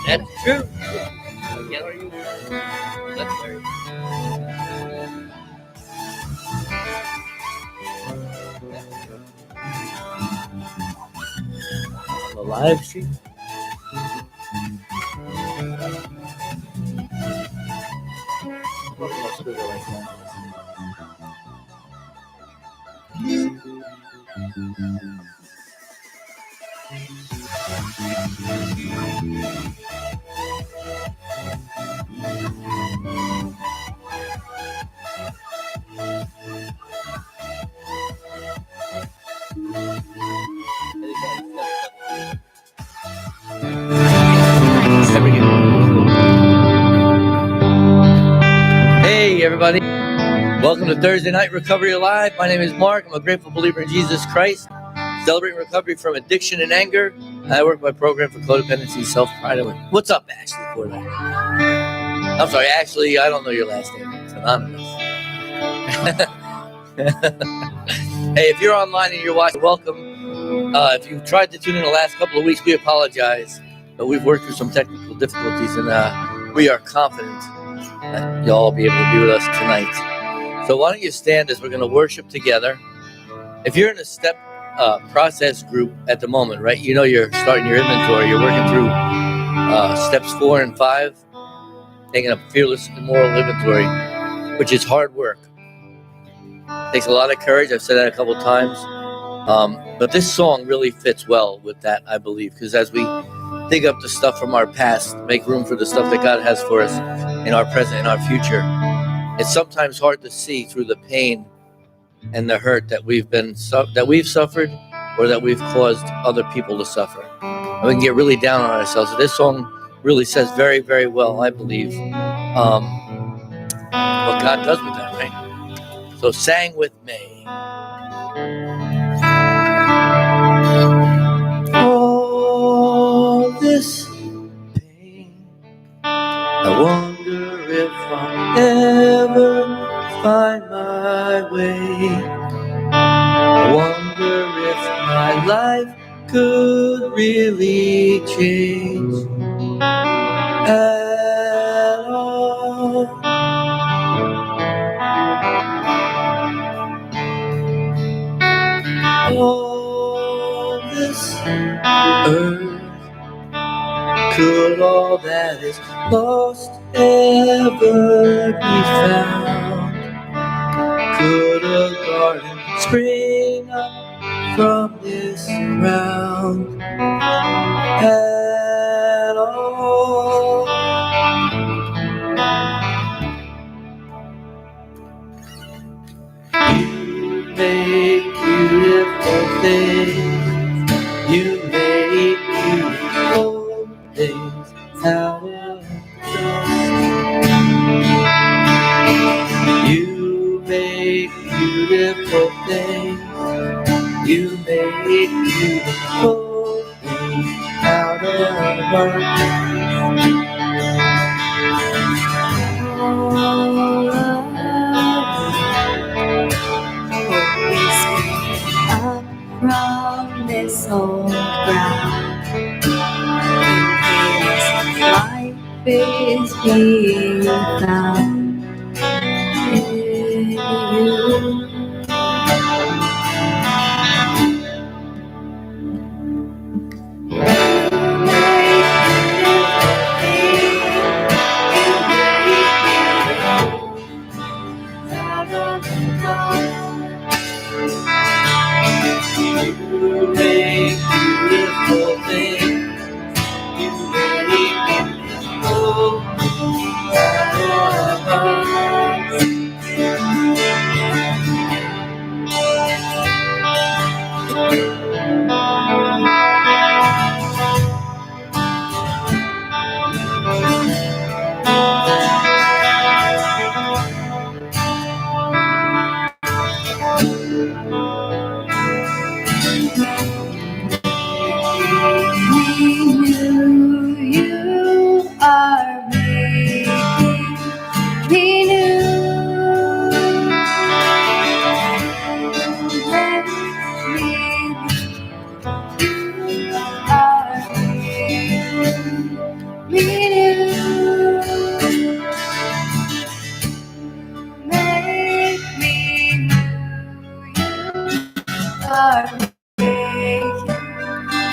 That's true. Again, are you? That's very. On the live stream. Hey everybody, welcome to Thursday Night Recovery Alive. My name is Mark. I'm a grateful believer in Jesus Christ, celebrating recovery from addiction and anger. I work my program for codependency, self-pride. What's up, Ashley? For that? I'm sorry, Ashley, I don't know your last name. It's anonymous. Hey, if you're online and you're watching, welcome. If you tried to tune in the last couple of weeks, we apologize. But we've worked through some technical difficulties, and we are confident that you'll all be able to be with us tonight. So why don't you stand as we're going to worship together. If you're in a step process group at the moment, right, you know you're starting your inventory. You're working through steps 4 and 5, taking a fearless and moral inventory, which is hard work. It takes a lot of courage. I've said that a couple of times. But this song really fits well with that, I believe, because as we dig up the stuff from our past, make room for the stuff that God has for us in our present and our future, it's sometimes hard to see through the pain and the hurt that we've suffered or that we've caused other people to suffer. And we can get really down on ourselves. So this song really says very, very well, I believe, what God does with that, right? So sang with me. All this pain, I wonder if I'll ever find my way. I wonder if my life could really change at all. All this earth, could all that is lost ever be found? Could a garden spring up from this ground at all? You make beautiful things. You make beautiful things out of dust. You make beautiful things. You make beautiful things out of us. Holy Spirit, up from this old ground, is being found in you. You make beautiful things. You make beautiful We knew you are making me new. Let me you are making me new. Make me new. You are making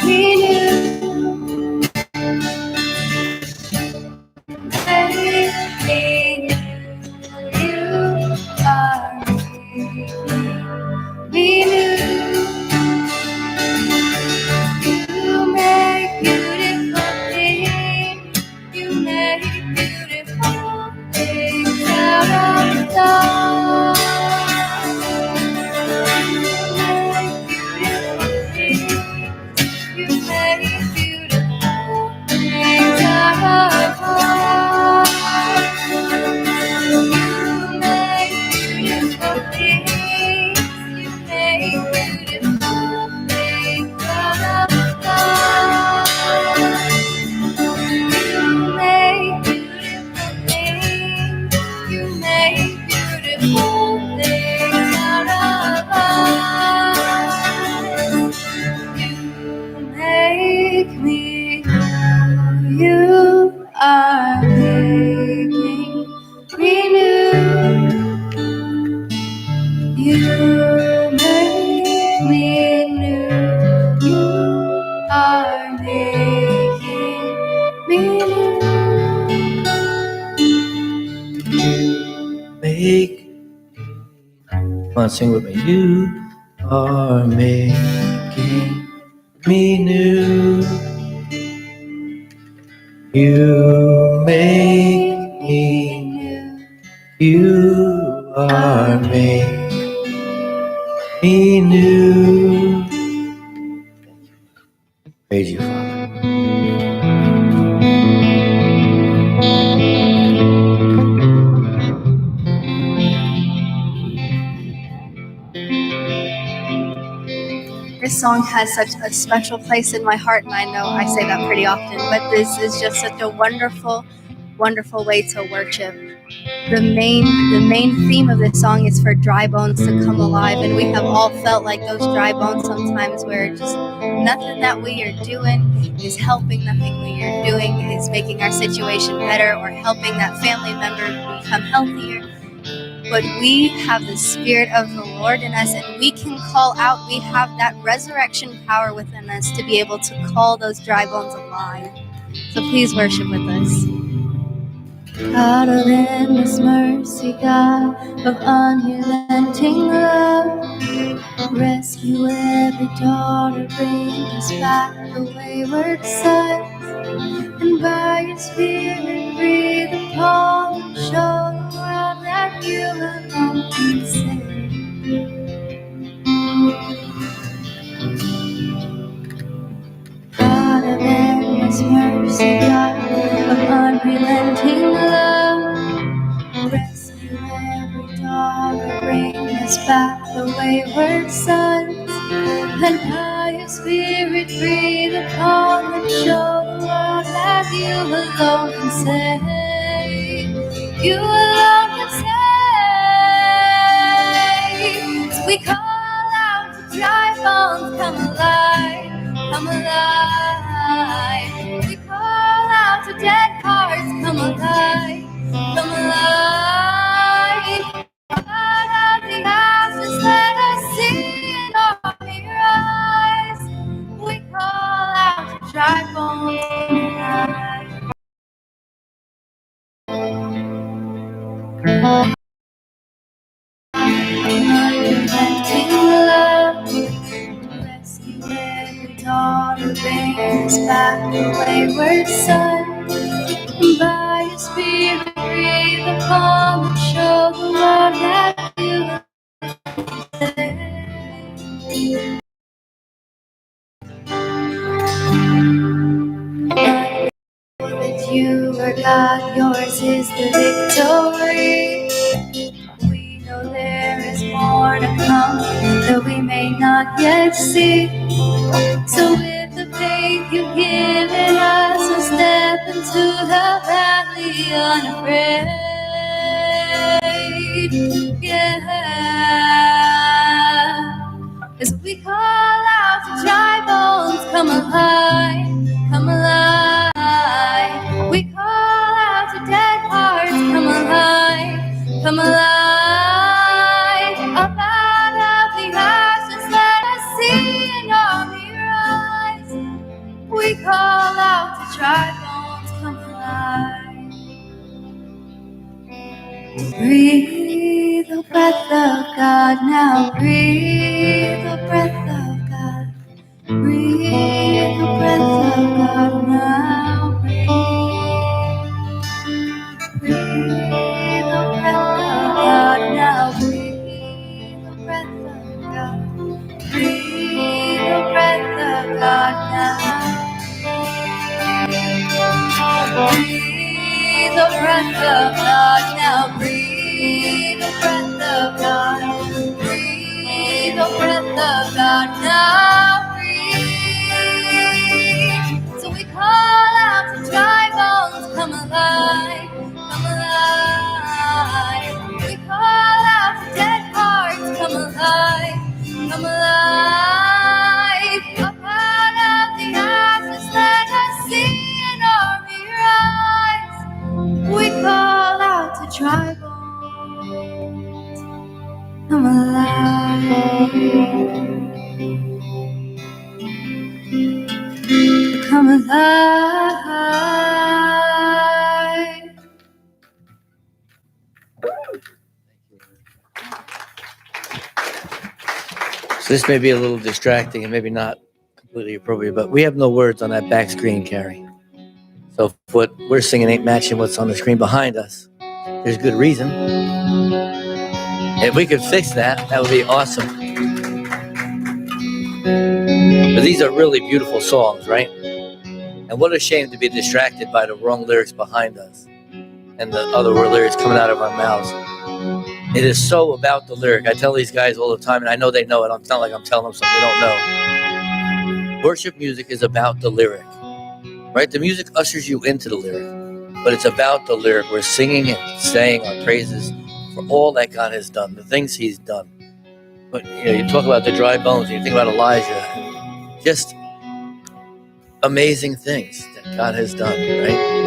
me new. Make me new. You are making me new. You make beautiful things. You make beautiful things out of love. You make beautiful things out of love. You make beautiful things. You make beautiful things out of love. You make beautiful things. You make beautiful things out of love. You make me new. You are making me new. You make me new. You are making me new. make. Come on, sing with me. You are making me new. You make me new. You are making me new. Praise you, Father. This song has such a special place in my heart, and I know I say that pretty often, but this is just such a wonderful, wonderful way to worship. The main theme of this song is for dry bones to come alive, and we have all felt like those dry bones sometimes, where just nothing that we are doing is helping, nothing we are doing is making our situation better or helping that family member become healthier. But we have the Spirit of the Lord in us, and we can call out. We have that resurrection power within us to be able to call those dry bones alive. So please worship with us. God of endless mercy, God of unrelenting love, rescue every daughter, bring us back the wayward son, and by your Spirit breathe upon and show the world that you alone can save. God of endless mercy, God of unrelenting love, rescue every daughter, bring us back the wayward sons, and by your Spirit breathe upon them, show the world that you alone can save. You alone can save. So we call out to dry bones, come alive, come alive. We call out to dead hearts, come water brings back the wayward son. By your spirit, breathe upon and show the world that you are there. That you are God, yours is the victory. We know there is more to come that we may not yet see. So with the faith you've given us, we'll step into the valley unafraid. Yeah. As we call out to dry bones, come alive, come alive. We call out to dead hearts, come alive, come alive. Up out of the ashes, let us see an army rise. We call out to dry bones, come alive. Breathe the breath of God now, breathe the breath of God. Breathe the breath of God now, breathe the breath of God now, breathe the breath of God. Breathe the breath of God now. Breathe the breath of God now. Breathe the breath of God. Breathe the breath of God now. Breathe. So we call out to dry bones, come alive, come alive. We call out to dead hearts, come alive, come alive. Up out of the ashes, let us see an army rise. We call out to dry bones, come alive, come alive. So this may be a little distracting and maybe not completely appropriate, but we have no words on that back screen, Carrie. So if what we're singing ain't matching what's on the screen behind us, there's good reason. If we could fix that, that would be awesome. But these are really beautiful songs, right? And what a shame to be distracted by the wrong lyrics behind us and the other lyrics coming out of our mouths. It is so about the lyric. I tell these guys all the time, and I know they know it. It's not like I'm telling them something they don't know. Worship music is about the lyric, right? The music ushers you into the lyric, but it's about the lyric. We're singing and saying our praises for all that God has done, the things He's done. But you talk about the dry bones, and you think about Elijah, just amazing things that God has done, right?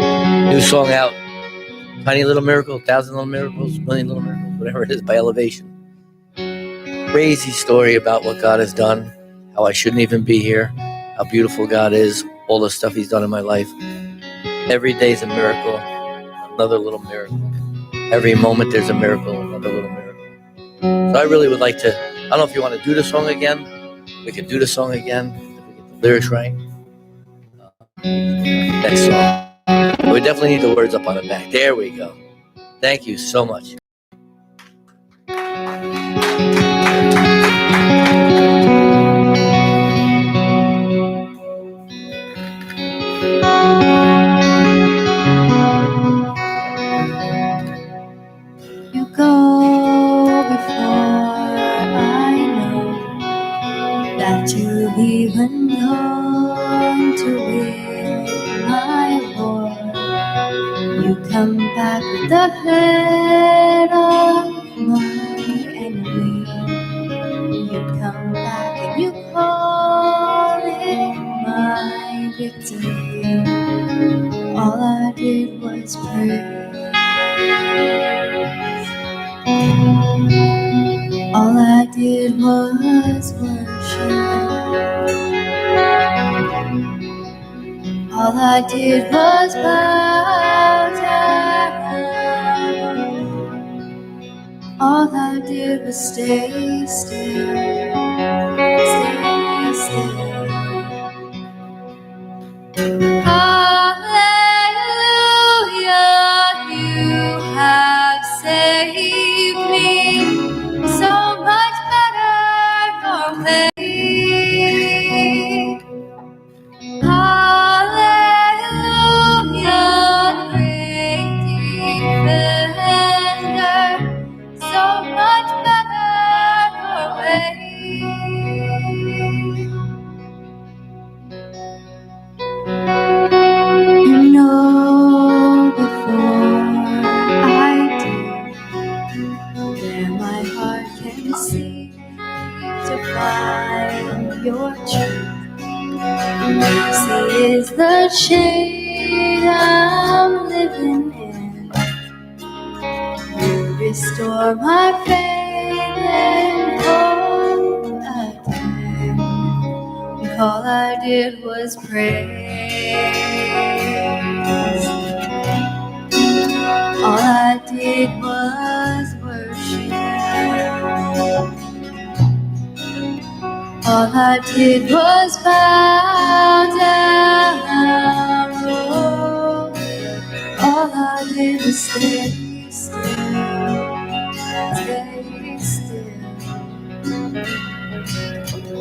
New song out, Tiny Little Miracle, 1,000 Little Miracles, Million Little Miracles, whatever it is, by Elevation. Crazy story about what God has done, how I shouldn't even be here, how beautiful God is, all the stuff He's done in my life. Every day is a miracle, another little miracle. Every moment there's a miracle, another little miracle. So I really would like to, I don't know if you want to do the song again. We could do the song again if we get the lyrics right. Next song. We definitely need the words up on the back. There we go. Thank you so much. You go before I know that you've even gone to win my war. You come back with the head of my enemy. You come back and you call it my victory. All I did was praise. All I did was worship. All I did was bow down. All I did was stay still, stay still. Hallelujah, you have saved me. So much better your way. Hallelujah, great defender. So much better your way. You know before I do where my heart can see to find your truth. Mercy is the shade I'm living in. You restore my faith and hope again. And all I did was praise. All I did was worship. All I did was bow down. Oh, all I did was stay still, stay still.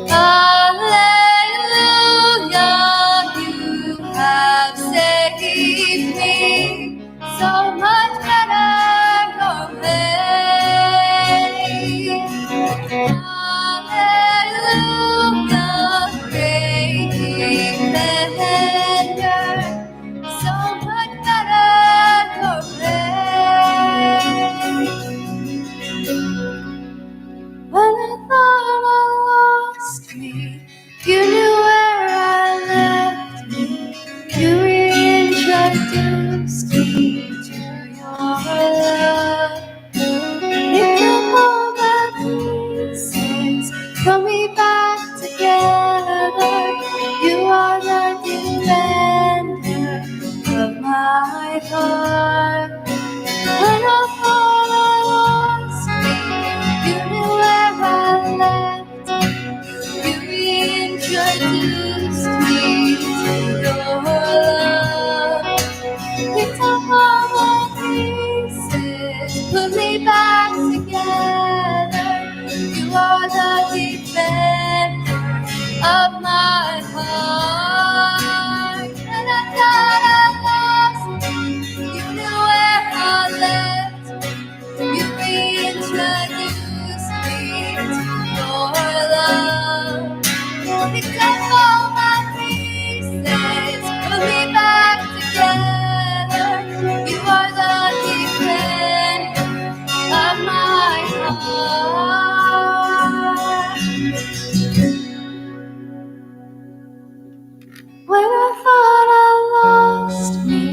Hallelujah, you have saved me. So much better your way. Hallelujah, great defender. So much better your way. When I thought I lost me, you knew where I left me. You reintroduced me to your love. Picked up all the pieces, put me back together. You are the defender of my heart. When I thought I lost me, you knew where I left. You reintroduced me to your love. Picked up all the pieces, put me back together. You are the defender of my heart. When I thought I lost me, you knew where I left. You reintroduced me to your love. Picked up all my pieces, put me back together. You are the defender of my heart. When I thought I lost me,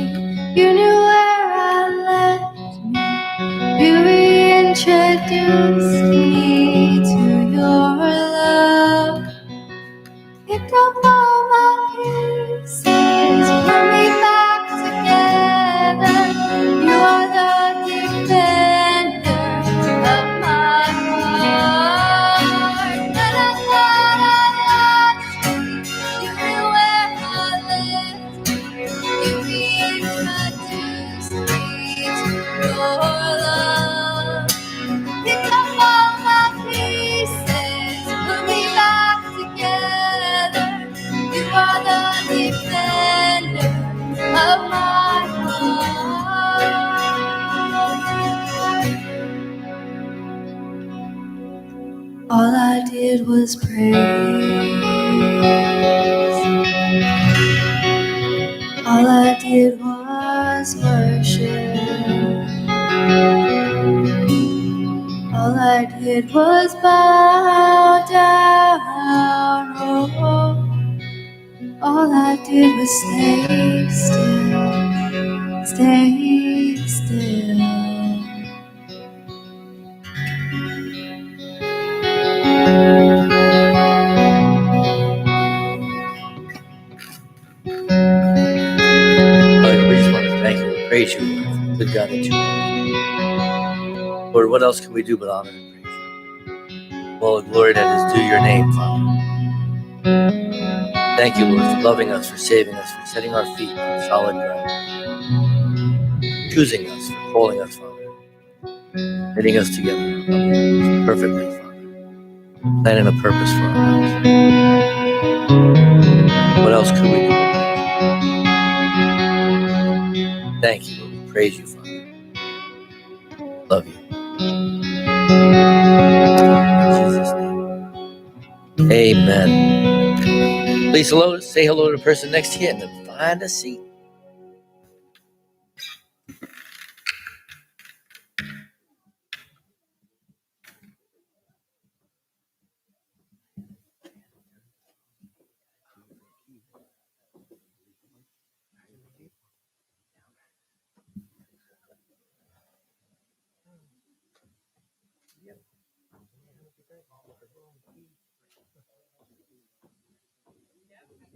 you knew where I left me. You reintroduced me to your love. Picked up all my pieces, put me back together. You are the defender of my heart. When I thought I lost me, you knew where I left. You reintroduced me to your love. Picked up all my pieces, put me back together. You are the defender of my heart. All I did was praise. All I did was worship. All I did was bow down. Oh, all I did was stay still, stay still. Lord, we just want to thank you and praise you, Lord, for the good God that you are. Lord, what else can we do but honor and praise you? All the glory that is due your name, Father. Thank you, Lord, for loving us, for saving us, for setting our feet on solid ground, choosing us, for calling us, Father, knitting us together perfectly, Father, planning a purpose for our lives. What else could we do? Thank you, Lord. We praise you, Father. Love you. In Jesus' name. Amen. Please say hello to the person next to you and then find a seat.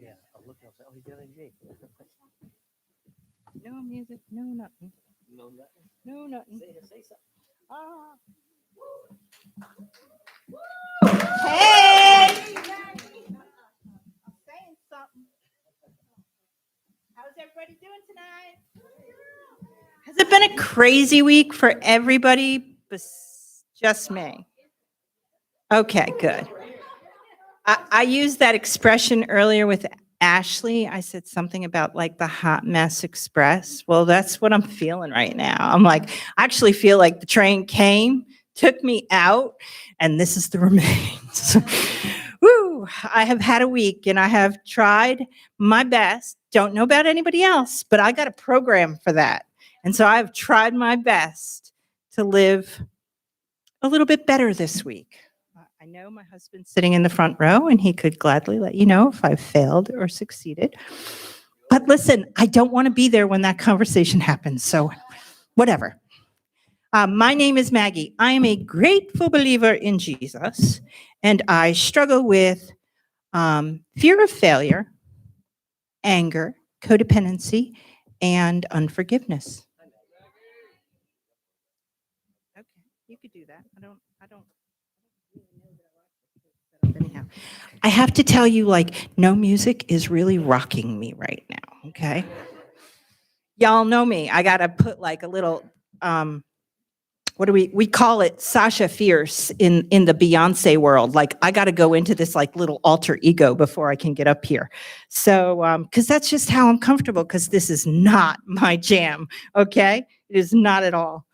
Yeah, I'm looking outside. Oh, he's got a Jake. No music, no nothing, No, nothing. no nothing. Say something. Ah. Hey! I'm saying something. How's everybody doing tonight? Has it been a crazy week for everybody but just me? Okay, good. I used that expression earlier with Ashley. I said something about like the hot mess express. Well, that's what I'm feeling right now. I'm like, I actually feel like the train came, took me out, and this is the remains. Woo! I have had a week and I have tried my best. Don't know about anybody else, but I got a program for that. And so I've tried my best to live a little bit better this week. I know my husband's sitting in the front row and he could gladly let you know if I've failed or succeeded. But listen, I don't want to be there when that conversation happens. So whatever. My name is Maggie. I am a grateful believer in Jesus, and I struggle with fear of failure, anger, codependency, and unforgiveness. Okay, you could do that. I don't anyhow. I have to tell you, like, no music is really rocking me right now, okay? Y'all know me. I gotta put like a little what do we call it, Sasha Fierce in the Beyonce world. Like, I got to go into this like little alter ego before I can get up here. So, because that's just how I'm comfortable, because this is not my jam, okay? It is not at all.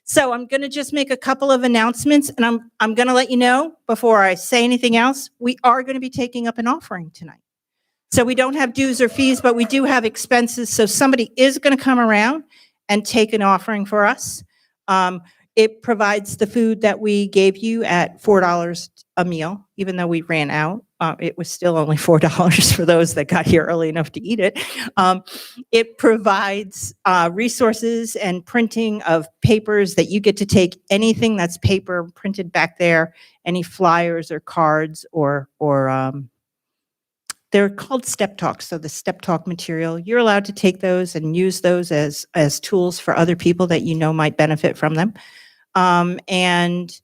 So I'm going to just make a couple of announcements, and I'm going to let you know before I say anything else, we are going to be taking up an offering tonight. So we don't have dues or fees, but we do have expenses. So somebody is going to come around and take an offering for us. It provides the food that we gave you at $4 a meal, even though we ran out. It was still only $4 for those that got here early enough to eat it. It provides resources and printing of papers that you get to take anything that's paper printed back there, any flyers or cards or they're called Step Talks. So the Step Talk material, you're allowed to take those and use those as tools for other people that you know might benefit from them. And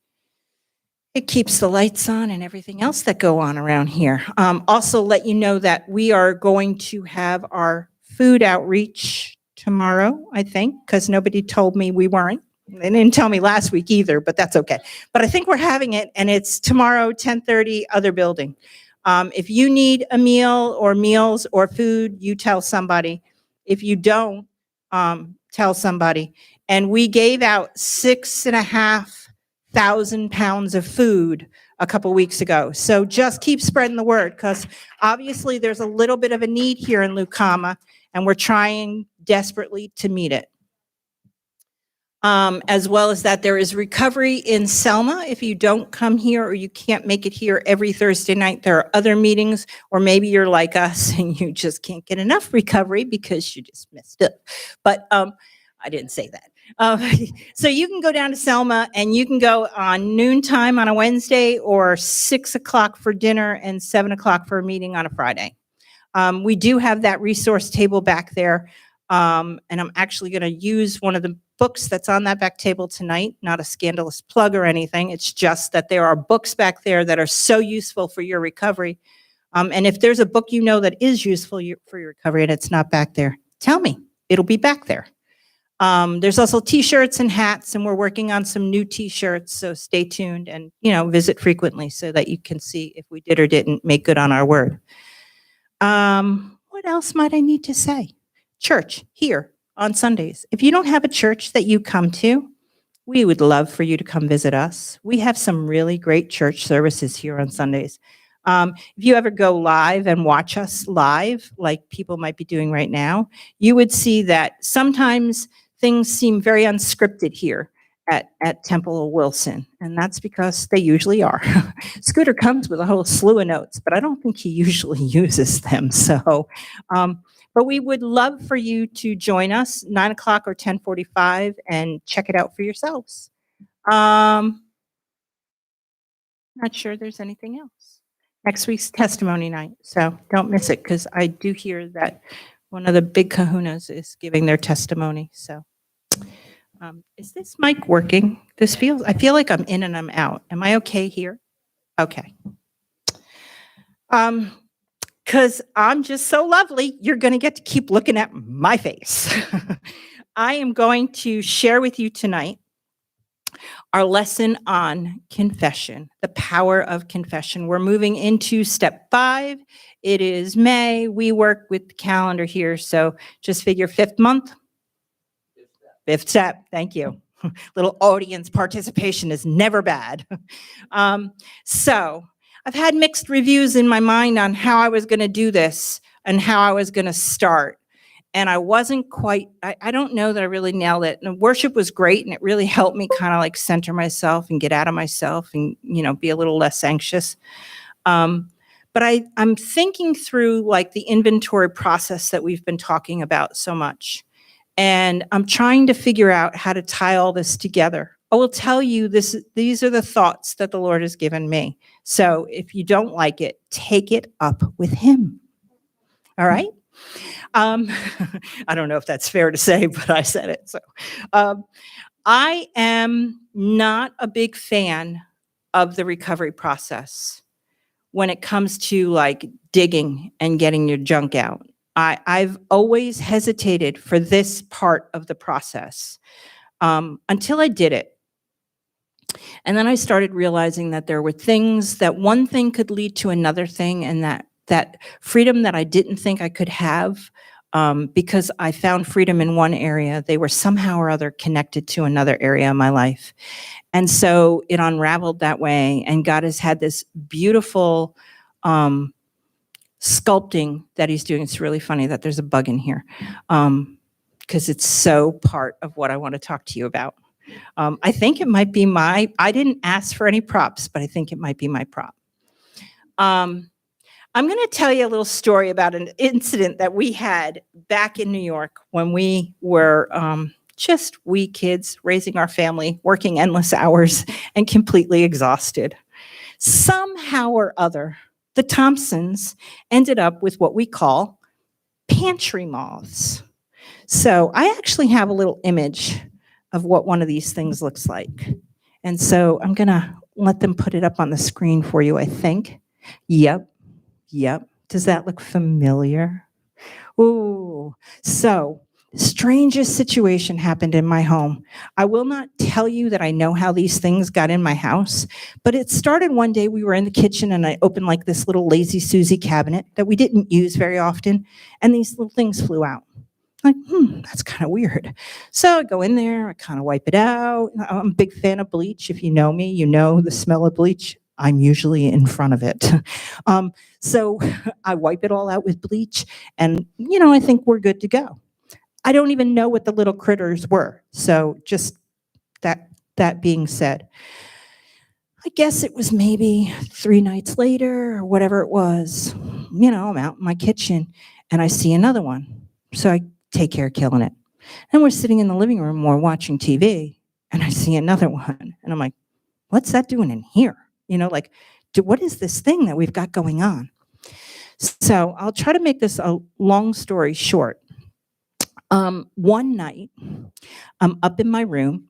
it keeps the lights on and everything else that go on around here. Also let you know that we are going to have our food outreach tomorrow, I think, because nobody told me we weren't. They didn't tell me last week either, but that's okay. But I think we're having it, and it's tomorrow, 10:30, other building. If you need a meal or meals or food, you tell somebody. If you don't, tell somebody. And we gave out 6,500 pounds of food a couple weeks ago. So just keep spreading the word, because obviously there's a little bit of a need here in Lucama, and we're trying desperately to meet it. As well as that, there is recovery in Selma. If you don't come here or you can't make it here every Thursday night, there are other meetings, or maybe you're like us and you just can't get enough recovery because you just messed up. But I didn't say that. So you can go down to Selma, and you can go on noontime on a Wednesday, or 6 o'clock for dinner and 7 o'clock for a meeting on a Friday. We do have that resource table back there. And I'm actually going to use one of the books that's on that back table tonight. Not a scandalous plug or anything. It's just that there are books back there that are so useful for your recovery. And if there's a book you know that is useful for your recovery and it's not back there, tell me. It'll be back there. There's also t-shirts and hats, and we're working on some new t-shirts, so stay tuned and, visit frequently so that you can see if we did or didn't make good on our word. What else might I need to say? Church, here on Sundays. If you don't have a church that you come to, we would love for you to come visit us. We have some really great church services here on Sundays. If you ever go live and watch us live, like people might be doing right now, you would see that sometimes things seem very unscripted here at Temple Wilson, and that's because they usually are. Scooter comes with a whole slew of notes, but I don't think he usually uses them. So, but we would love for you to join us 9 o'clock or 10:45 and check it out for yourselves. Not sure there's anything else. Next week's testimony night, so don't miss it, because I do hear that one of the big kahunas is giving their testimony. So, is this mic working? I feel like I'm in and I'm out. Am I okay here? Okay. Because I'm just so lovely, you're going to get to keep looking at my face. I am going to share with you tonight our lesson on confession, the power of confession. We're moving into step 5. It is May. We work with the calendar here, so just figure 5th month. 5th step. Thank you. Little audience participation is never bad. So I've had mixed reviews in my mind on how I was going to do this and how I was going to start. And I wasn't quite, I don't know that I really nailed it. And worship was great, and it really helped me kind of like center myself and get out of myself and, be a little less anxious. But I'm thinking through like the inventory process that we've been talking about so much. And I'm trying to figure out how to tie all this together. I will tell you these are the thoughts that the Lord has given me. So if you don't like it, take it up with him. All right? I don't know if that's fair to say, but I said it. So I am not a big fan of the recovery process when it comes to like digging and getting your junk out. I've always hesitated for this part of the process until I did it. And then I started realizing that there were things that one thing could lead to another thing, and that freedom that I didn't think I could have because I found freedom in one area, they were somehow or other connected to another area of my life. And so it unraveled that way, and God has had this beautiful sculpting that he's doing. It's really funny that there's a bug in here because it's so part of what I want to talk to you about. I think it might be I didn't ask for any props, but I think it might be my prop. I'm going to tell you a little story about an incident that we had back in New York when we were just we kids raising our family, working endless hours and completely exhausted. Somehow or other, the Thompsons ended up with what we call pantry moths. So I actually have a little image of what one of these things looks like. And so I'm going to let them put it up on the screen for you, I think. Yep. Does that look familiar? Ooh. So, strangest situation happened in my home. I will not tell you that I know how these things got in my house, but it started one day. We were in the kitchen and I opened like this little Lazy Susie cabinet that we didn't use very often, and these little things flew out. Like, that's kind of weird. So I go in there, I kind of wipe it out. I'm a big fan of bleach. If you know me, you know the smell of bleach. I'm usually in front of it. So I wipe it all out with bleach, and, I think we're good to go. I don't even know what the little critters were. So just that being said, I guess it was maybe 3 nights later or whatever it was, I'm out in my kitchen and I see another one. So I take care of killing it. And we're sitting in the living room, we're watching TV, and I see another one. And I'm like, what's that doing in here? What is this thing that we've got going on? So I'll try to make this a long story short. One night, I'm up in my room,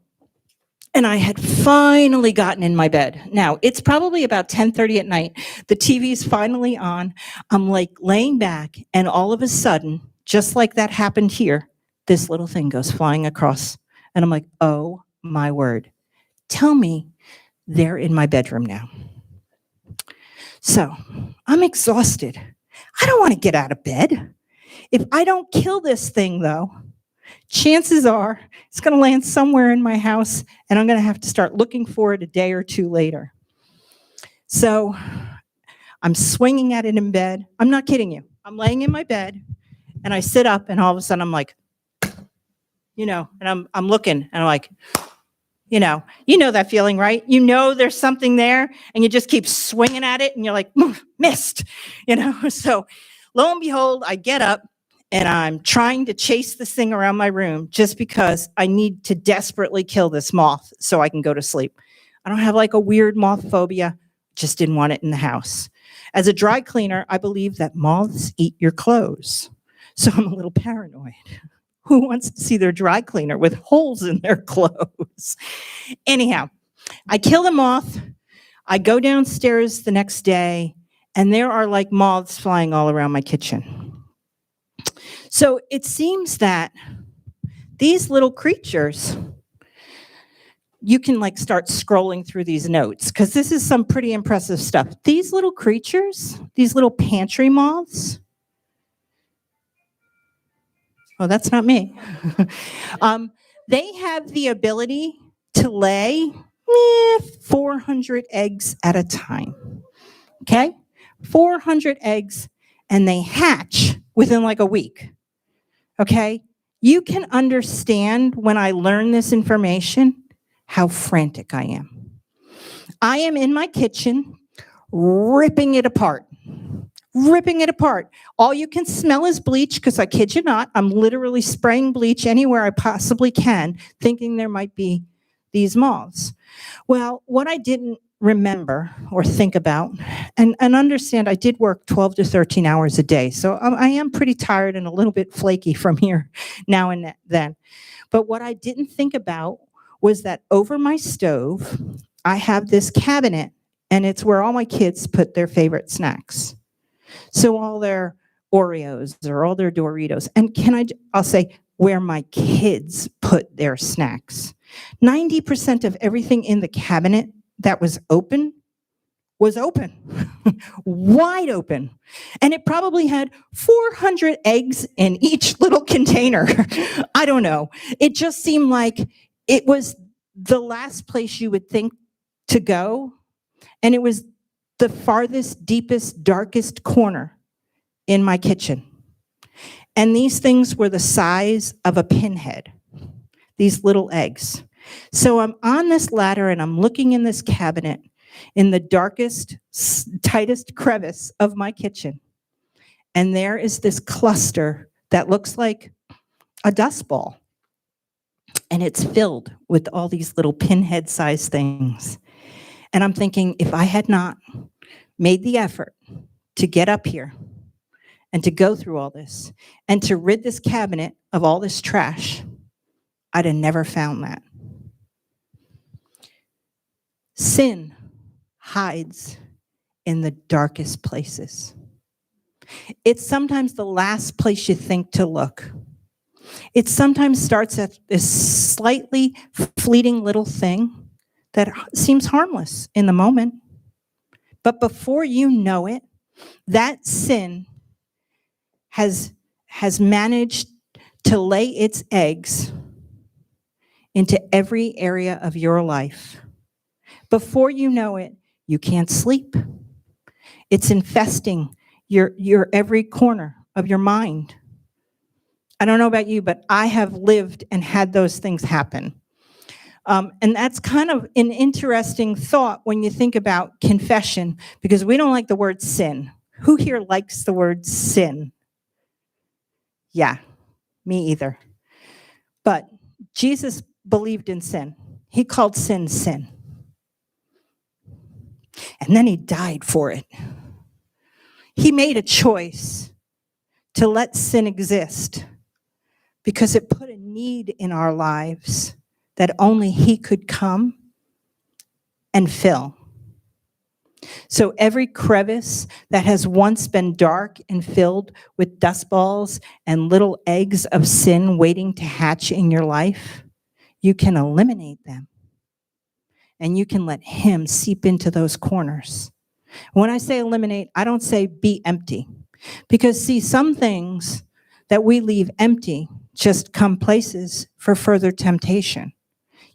And I had finally gotten in my bed. Now, it's probably about 10:30 at night. The TV's finally on. I'm like laying back, and all of a sudden, just like that happened here, this little thing goes flying across. And I'm like, oh my word. Tell me they're in my bedroom now. So I'm exhausted. I don't want to get out of bed. If I don't kill this thing, though, chances are it's going to land somewhere in my house, and I'm going to have to start looking for it a day or two later. So I'm swinging at it in bed. I'm not kidding you. I'm laying in my bed, and I sit up, and all of a sudden I'm like, and I'm looking, and I'm like, you know that feeling, right? You know there's something there, and you just keep swinging at it, and you're like, missed, So lo and behold, I get up, and I'm trying to chase this thing around my room just because I need to desperately kill this moth so I can go to sleep. I don't have like a weird moth phobia, just didn't want it in the house. As a dry cleaner, I believe that moths eat your clothes, so I'm a little paranoid. Who wants to see their dry cleaner with holes in their clothes? Anyhow, I kill the moth. I go downstairs the next day, and there are like moths flying all around my kitchen. So it seems that these little creatures, you can like start scrolling through these notes because this is some pretty impressive stuff. These little creatures, these little pantry moths, oh, that's not me. They have the ability to lay 400 eggs at a time, okay? 400 eggs, and they hatch within like a week, okay? You can understand when I learn this information how frantic I am. I am in my kitchen ripping it apart. All you can smell is bleach, because I kid you not, I'm literally spraying bleach anywhere I possibly can, thinking there might be these moths. Well, what I didn't remember or think about, and understand, I did work 12 to 13 hours a day, so I am pretty tired and a little bit flaky from here now and then. But what I didn't think about was that over my stove, I have this cabinet, and it's where all my kids put their favorite snacks. So all their Oreos or all their Doritos. And I'll say where my kids put their snacks. 90% of everything in the cabinet that was open, wide open. And it probably had 400 eggs in each little container. I don't know. It just seemed like it was the last place you would think to go. And it was the farthest, deepest, darkest corner in my kitchen. And these things were the size of a pinhead, these little eggs. So I'm on this ladder and I'm looking in this cabinet in the darkest, tightest crevice of my kitchen. And there is this cluster that looks like a dust ball. And it's filled with all these little pinhead-sized things. And I'm thinking, if I had not made the effort to get up here and to go through all this and to rid this cabinet of all this trash, I'd have never found that. Sin hides in the darkest places. It's sometimes the last place you think to look. It sometimes starts at this slightly fleeting little thing that seems harmless in the moment. But before you know it, that sin has managed to lay its eggs into every area of your life. Before you know it, you can't sleep. It's infesting your every corner of your mind. I don't know about you, but I have lived and had those things happen. And that's kind of an interesting thought when you think about confession, because we don't like the word sin. Who here likes the word sin? Yeah, me either. But Jesus believed in sin. He called sin, sin. And then he died for it. He made a choice to let sin exist because it put a need in our lives that only he could come and fill. So every crevice that has once been dark and filled with dust balls and little eggs of sin waiting to hatch in your life, you can eliminate them. And you can let him seep into those corners. When I say eliminate, I don't say be empty. Because see, some things that we leave empty just come places for further temptation.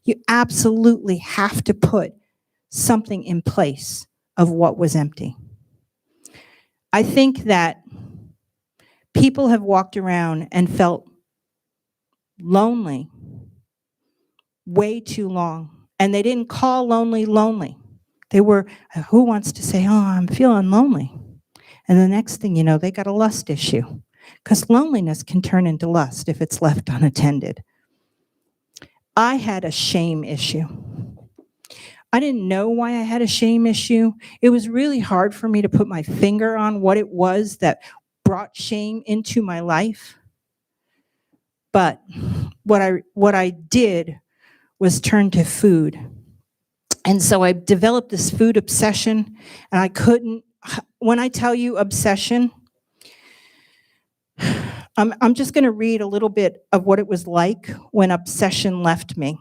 You absolutely have to put something in place of what was empty. I think that people have walked around and felt lonely way too long. And they didn't call lonely lonely. They were, who wants to say, oh, I'm feeling lonely? And the next thing you know, they got a lust issue. Because loneliness can turn into lust if it's left unattended. I had a shame issue. I didn't know why I had a shame issue. It was really hard for me to put my finger on what it was that brought shame into my life. But what I did was turn to food. And so I developed this food obsession, and I couldn't, when I tell you obsession, I'm just going to read a little bit of what it was like when obsession left me.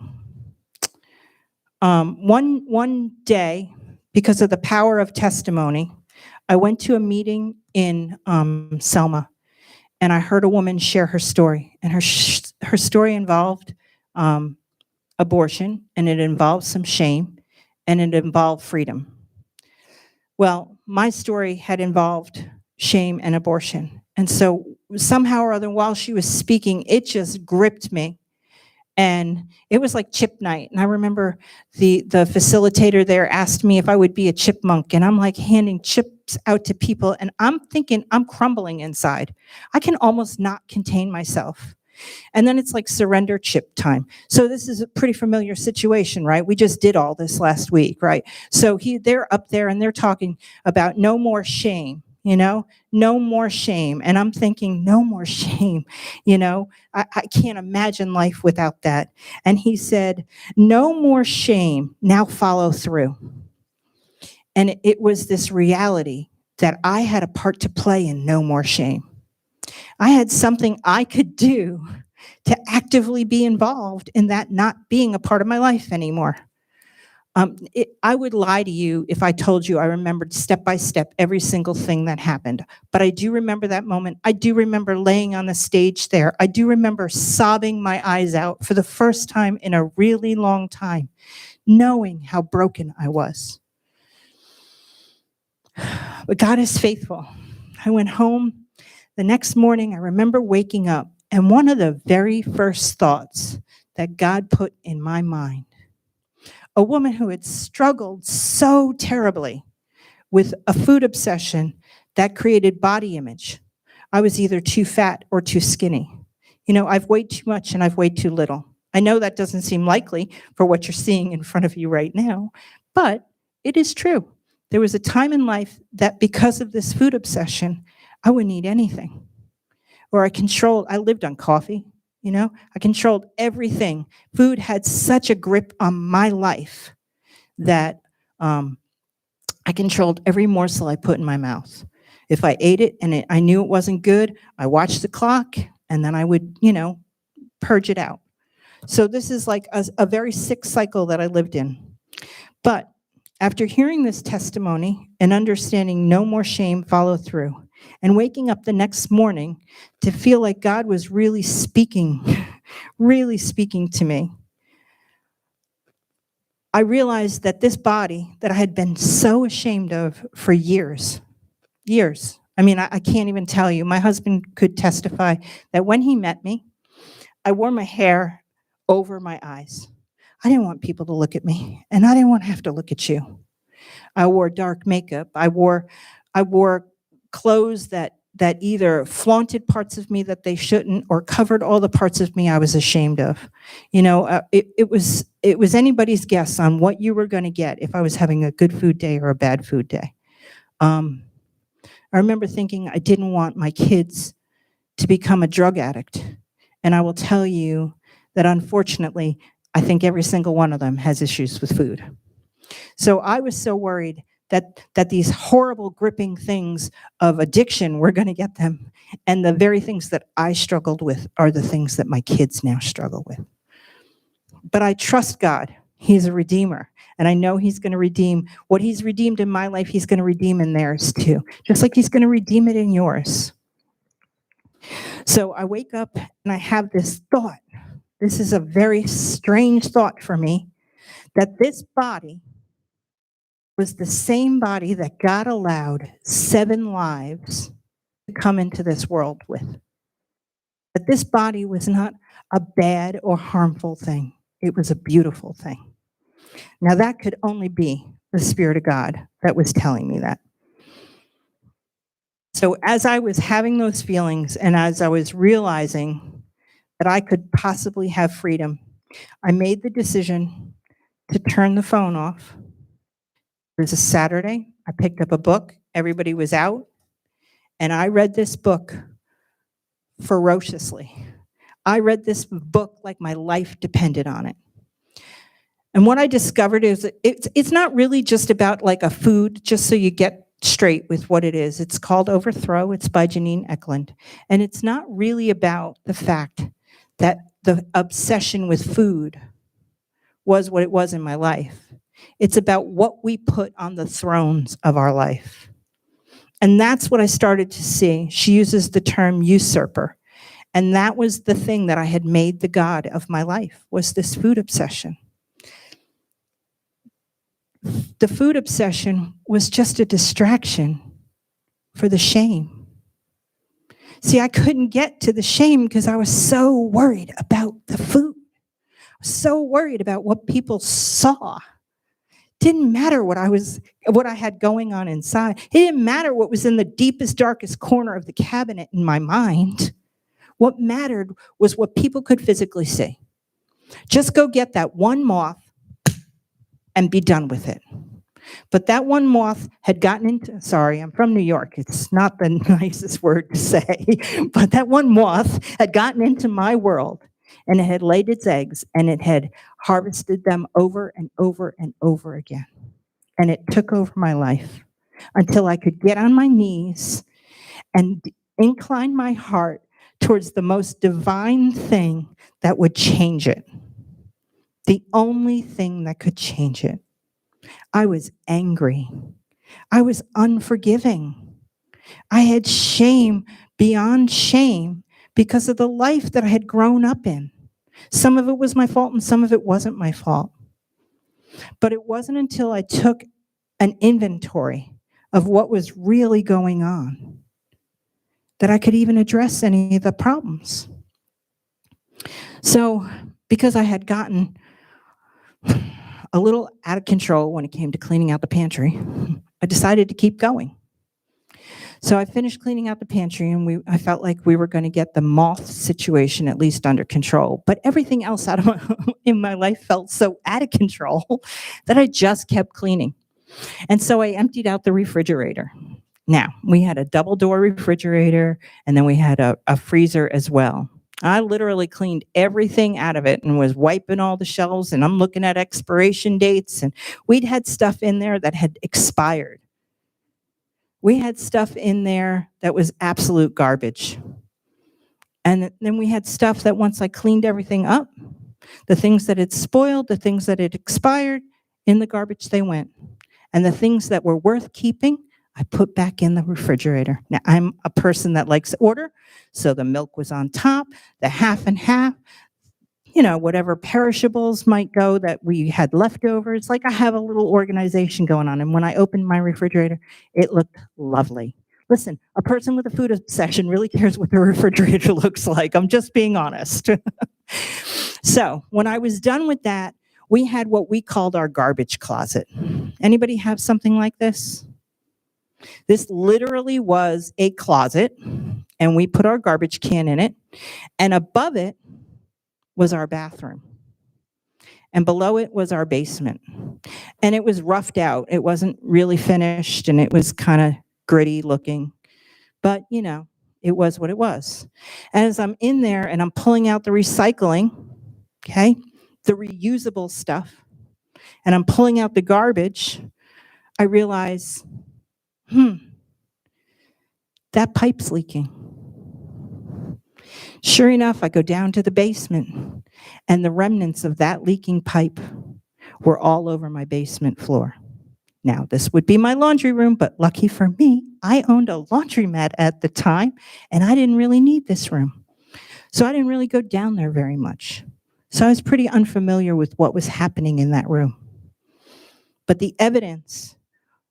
One day, because of the power of testimony, I went to a meeting in Selma, and I heard a woman share her story. And her story involved abortion, and it involved some shame, and it involved freedom. Well, my story had involved shame and abortion. And so somehow or other, while she was speaking, it just gripped me. And it was like chip night. And I remember the facilitator there asked me if I would be a chipmunk. And I'm like handing chips out to people. And I'm thinking I'm crumbling inside. I can almost not contain myself. And then it's like surrender chip time. So this is a pretty familiar situation, right? We just did all this last week, right? So they're up there and they're talking about no more shame, no more shame. And I'm thinking, no more shame, I can't imagine life without that. And he said, no more shame, now follow through. And it was this reality that I had a part to play in no more shame. I had something I could do to actively be involved in that not being a part of my life anymore. I would lie to you if I told you I remembered step by step every single thing that happened. But I do remember that moment. I do remember laying on the stage there. I do remember sobbing my eyes out for the first time in a really long time, knowing how broken I was. But God is faithful. I went home. The next morning, I remember waking up, and one of the very first thoughts that God put in my mind, a woman who had struggled so terribly with a food obsession that created body image. I was either too fat or too skinny. I've weighed too much and I've weighed too little. I know that doesn't seem likely for what you're seeing in front of you right now, but it is true. There was a time in life that because of this food obsession, I wouldn't eat anything. Or I lived on coffee, I controlled everything. Food had such a grip on my life that I controlled every morsel I put in my mouth. If I ate it and I knew it wasn't good, I watched the clock and then I would, purge it out. So this is like a very sick cycle that I lived in. But after hearing this testimony and understanding no more shame, follow through, and waking up the next morning to feel like God was really speaking to me, I realized that this body that I had been so ashamed of for years, I mean, I can't even tell you. My husband could testify that when he met me, I wore my hair over my eyes. I didn't want people to look at me, and I didn't want to have to look at you. I wore dark makeup. I wore clothes that either flaunted parts of me that they shouldn't or covered all the parts of me I was ashamed of. It was anybody's guess on what you were going to get if I was having a good food day or a bad food day. I remember thinking I didn't want my kids to become a drug addict. And I will tell you that unfortunately, I think every single one of them has issues with food. So I was so worried that these horrible gripping things of addiction were going to get them. And the very things that I struggled with are the things that my kids now struggle with. But I trust God. He's a redeemer. And I know he's going to redeem what he's redeemed in my life, he's going to redeem in theirs too. Just like he's going to redeem it in yours. So I wake up and I have this thought. This is a very strange thought for me, that this body was the same body that God allowed 7 lives to come into this world with. That this body was not a bad or harmful thing. It was a beautiful thing. Now that could only be the Spirit of God that was telling me that. So as I was having those feelings and as I was realizing that I could possibly have freedom, I made the decision to turn the phone off. It was a Saturday. I picked up a book. Everybody was out. And I read this book ferociously. I read this book like my life depended on it. And what I discovered is it's not really just about like a food, just so you get straight with what it is. It's called Overthrow. It's by Janine Eklund. And it's not really about the fact that the obsession with food was what it was in my life. It's about what we put on the thrones of our life. And that's what I started to see. She uses the term usurper. And that was the thing that I had made the God of my life, was this food obsession. The food obsession was just a distraction for the shame. See, I couldn't get to the shame because I was so worried about the food. I was so worried about what people saw. Didn't matter what I had going on inside. It didn't matter what was in the deepest, darkest corner of the cabinet in my mind. What mattered was what people could physically see. Just go get that one moth and be done with it. But that one moth had gotten into, sorry, I'm from New York. It's not the nicest word to say, but that one moth had gotten into my world and it had laid its eggs and it had harvested them over and over and over again. And it took over my life until I could get on my knees and incline my heart towards the most divine thing that would change it. The only thing that could change it. I was angry. I was unforgiving. I had shame beyond shame because of the life that I had grown up in. Some of it was my fault and some of it wasn't my fault. But it wasn't until I took an inventory of what was really going on that I could even address any of the problems. So, because I had gotten a little out of control when it came to cleaning out the pantry, I decided to keep going. So I finished cleaning out the pantry and I felt like we were going to get the moth situation at least under control. But everything else in my life felt so out of control that I just kept cleaning. And so I emptied out the refrigerator. Now, we had a double door refrigerator and then we had a freezer as well. I literally cleaned everything out of it and was wiping all the shelves, and I'm looking at expiration dates, and we'd had stuff in there that had expired. We had stuff in there that was absolute garbage. And then we had stuff that once I cleaned everything up, the things that had spoiled, the things that had expired, in the garbage they went. And the things that were worth keeping, I put back in the refrigerator. Now, I'm a person that likes order, so the milk was on top, the half and half, whatever perishables might go that we had left over. It's like I have a little organization going on. And when I opened my refrigerator, it looked lovely. Listen, a person with a food obsession really cares what the refrigerator looks like. I'm just being honest. So when I was done with that, we had what we called our garbage closet. Anybody have something like this? This literally was a closet, and we put our garbage can in it, and above it was our bathroom, and below it was our basement. And it was roughed out. It wasn't really finished, and it was kind of gritty looking, but it was what it was. As I'm in there and I'm pulling out the recycling, okay, the reusable stuff, and I'm pulling out the garbage, I realize, that pipe's leaking. Sure enough, I go down to the basement, and the remnants of that leaking pipe were all over my basement floor. Now, this would be my laundry room, but lucky for me, I owned a laundromat at the time, and I didn't really need this room. So I didn't really go down there very much. So I was pretty unfamiliar with what was happening in that room. But the evidence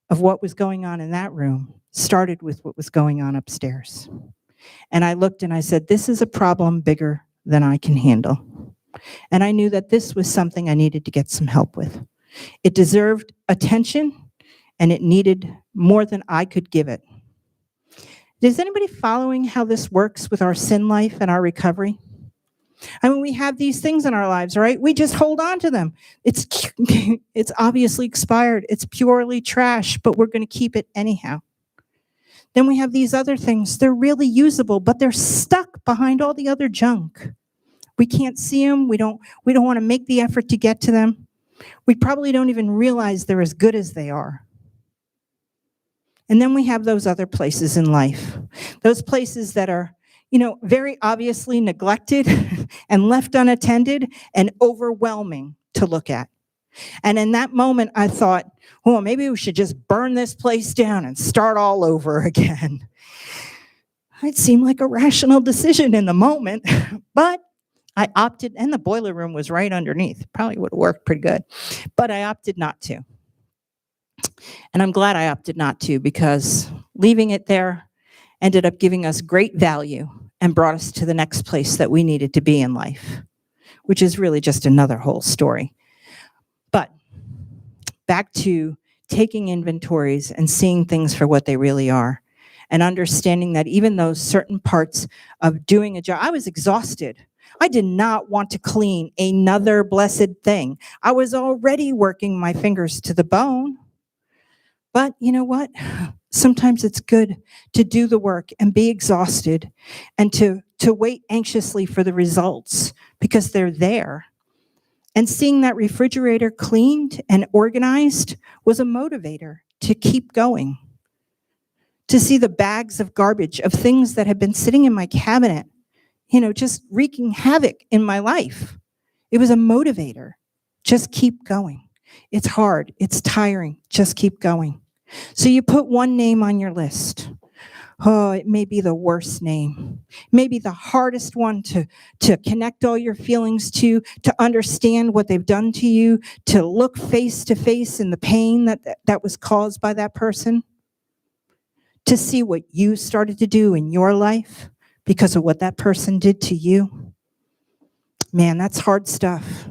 of what was going on in that room started with what was going on upstairs. And I looked and I said, this is a problem bigger than I can handle. And I knew that this was something I needed to get some help with. It deserved attention, and it needed more than I could give it. Is anybody following how this works with our sin life and our recovery? I mean, we have these things in our lives, right? We just hold on to them. It's obviously expired. It's purely trash, but we're going to keep it anyhow. Then we have these other things. They're really usable, but they're stuck behind all the other junk. We can't see them. We don't want to make the effort to get to them. We probably don't even realize they're as good as they are. And then we have those other places in life, those places that are, very obviously neglected and left unattended and overwhelming to look at. And in that moment, I thought, well, maybe we should just burn this place down and start all over again. It seemed like a rational decision in the moment, but I opted, and the boiler room was right underneath. Probably would have worked pretty good, but I opted not to. And I'm glad I opted not to, because leaving it there ended up giving us great value and brought us to the next place that we needed to be in life, which is really just another whole story. But back to taking inventories and seeing things for what they really are, and understanding that even those certain parts of doing a job, I was exhausted. I did not want to clean another blessed thing. I was already working my fingers to the bone. But you know what? Sometimes it's good to do the work and be exhausted and to wait anxiously for the results, because they're there. And seeing that refrigerator cleaned and organized was a motivator to keep going. To see the bags of garbage of things that had been sitting in my cabinet, just wreaking havoc in my life. It was a motivator. Just keep going. It's hard. It's tiring. Just keep going. So you put one name on your list. Oh, it may be the worst name. Maybe the hardest one to connect all your feelings to understand what they've done to you, to look face to face in the pain that was caused by that person, to see what you started to do in your life because of what that person did to you. Man, that's hard stuff.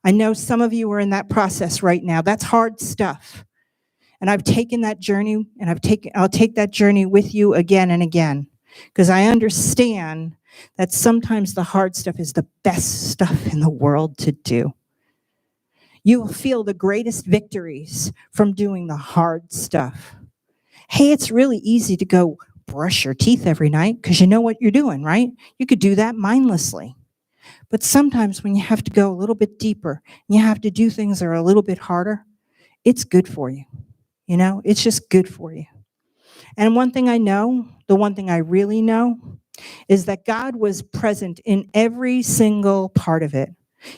I know some of you are in that process right now. That's hard stuff. And I've taken that journey, and I'll take that journey with you again and again, because I understand that sometimes the hard stuff is the best stuff in the world to do. You will feel the greatest victories from doing the hard stuff. Hey, it's really easy to go brush your teeth every night because you know what you're doing, right? You could do that mindlessly. But sometimes when you have to go a little bit deeper, and you have to do things that are a little bit harder, it's good for you. It's just good for you. And one thing I know, the one thing I really know, is that God was present in every single part of it.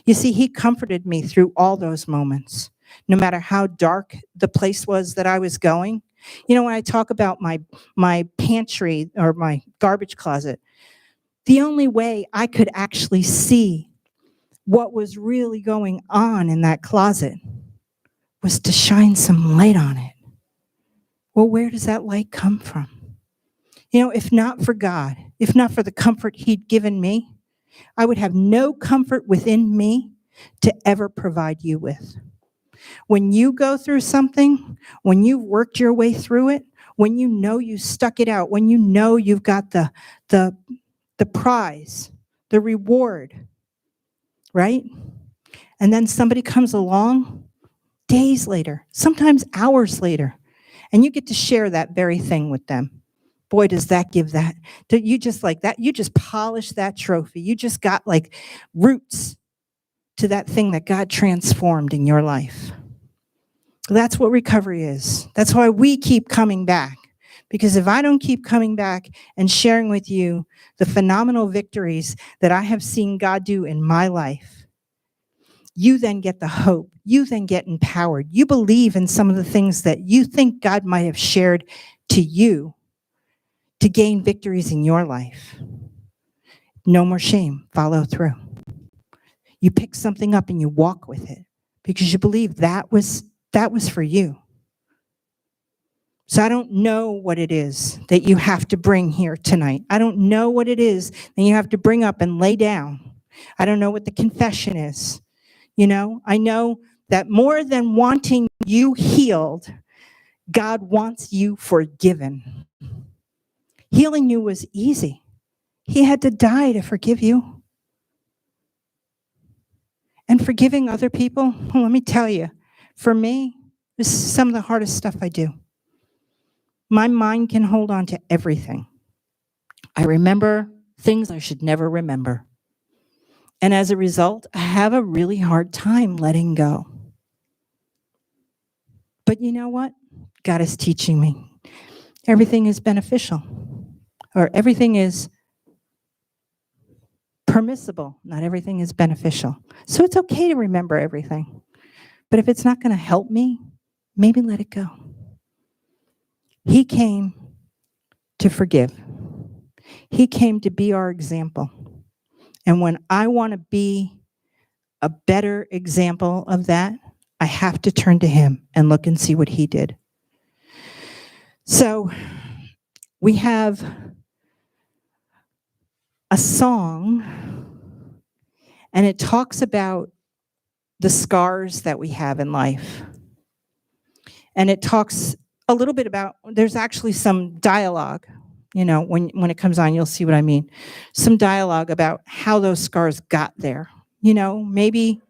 You see, he comforted me through all those moments, no matter how dark the place was that I was going. When I talk about my pantry or my garbage closet, the only way I could actually see what was really going on in that closet was to shine some light on it. Well, where does that light come from? If not for God, if not for the comfort he'd given me, I would have no comfort within me to ever provide you with. When you go through something, when you've worked your way through it, when you know you stuck it out, when you know you've got the prize, the reward, right? And then somebody comes along days later, sometimes hours later, and you get to share that very thing with them. Boy, does that give that. You just like that. You just polish that trophy. You just got like roots to that thing that God transformed in your life. That's what recovery is. That's why we keep coming back. Because if I don't keep coming back and sharing with you the phenomenal victories that I have seen God do in my life, you then get the hope. You then get empowered. You believe in some of the things that you think God might have shared to you to gain victories in your life. No more shame. Follow through. You pick something up and you walk with it because you believe that was for you. So I don't know what it is that you have to bring here tonight. I don't know what it is that you have to bring up and lay down. I don't know what the confession is. You know, I know that more than wanting you healed, God wants you forgiven. Healing you was easy. He had to die to forgive you. And forgiving other people, well, let me tell you, for me, this is some of the hardest stuff I do. My mind can hold on to everything. I remember things I should never remember. And as a result, I have a really hard time letting go. But you know what? God is teaching me. Everything is beneficial, or everything is permissible. Not everything is beneficial. So it's okay to remember everything. But if it's not going to help me, maybe let it go. He came to forgive. He came to be our example. And when I want to be a better example of that, I have to turn to him and look and see what he did. So we have a song, and it talks about the scars that we have in life. And it talks a little bit about, there's actually some dialogue, you know, when it comes on, you'll see what I mean. Some dialogue about how those scars got there. You know, maybe